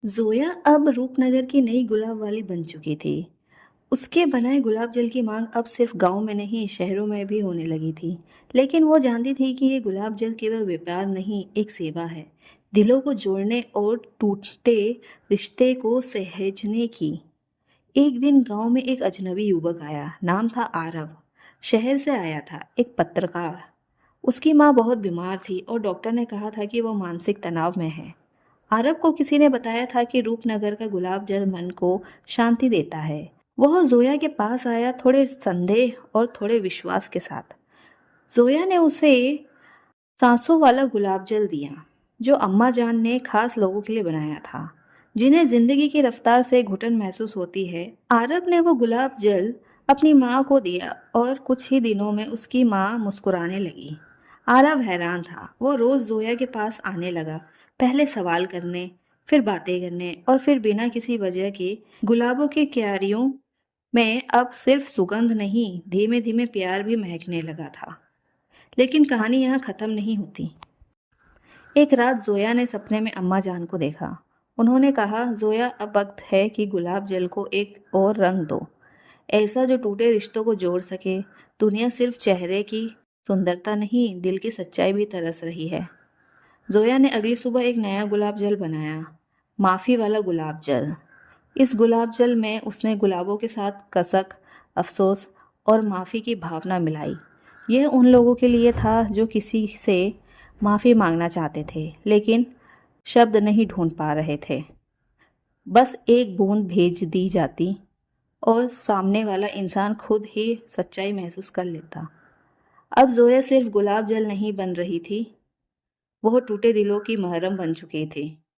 ज़ोया अब रूपनगर की नई गुलाब वाली बन चुकी थी। उसके बनाए गुलाब जल की मांग अब सिर्फ गांव में नहीं, शहरों में भी होने लगी थी। लेकिन वो जानती थी कि ये गुलाब जल केवल व्यापार नहीं, एक सेवा है। दिलों को जोड़ने और टूटे रिश्ते को सहेजने की। एक दिन गांव में एक अजनबी युवक आया, नाम था आरव। शहर से आया था, एक पत्रकार। उसकी माँ बहुत बीमार थी और डॉक्टर ने कहा था कि वो मानसिक तनाव में है। आरव को किसी ने बताया था कि रूपनगर का गुलाब जल मन को शांति देता है। वह जोया के पास आया, थोड़े संदेह और थोड़े विश्वास के साथ। जोया ने उसे सांसों वाला गुलाब जल दिया, जो अम्मा जान ने खास लोगों के लिए बनाया था, जिन्हें जिंदगी की रफ्तार से घुटन महसूस होती है। आरव ने वो गुलाब जल अपनी माँ को दिया और कुछ ही दिनों में उसकी माँ मुस्कुराने लगी। आरव हैरान था। वो रोज जोया के पास आने लगा, पहले सवाल करने, फिर बातें करने और फिर बिना किसी वजह के। गुलाबों की क्यारियों में अब सिर्फ सुगंध नहीं, धीमे धीमे प्यार भी महकने लगा था। लेकिन कहानी यहाँ खत्म नहीं होती। एक रात जोया ने सपने में अम्मा जान को देखा। उन्होंने कहा, जोया, अब वक्त है कि गुलाब जल को एक और रंग दो, ऐसा जो टूटे रिश्तों को जोड़ सके। दुनिया सिर्फ चेहरे की सुंदरता नहीं, दिल की सच्चाई भी तरस रही है। जोया ने अगली सुबह एक नया गुलाब जल बनाया, माफ़ी वाला गुलाब जल। इस गुलाब जल में उसने गुलाबों के साथ कसक, अफसोस और माफ़ी की भावना मिलाई। यह उन लोगों के लिए था जो किसी से माफ़ी मांगना चाहते थे, लेकिन शब्द नहीं ढूंढ पा रहे थे। बस एक बूंद भेज दी जाती और सामने वाला इंसान खुद ही सच्चाई महसूस कर लेता। अब जोया सिर्फ गुलाब जल नहीं बन रही थी, वह टूटे दिलों की महरम बन चुकी थी।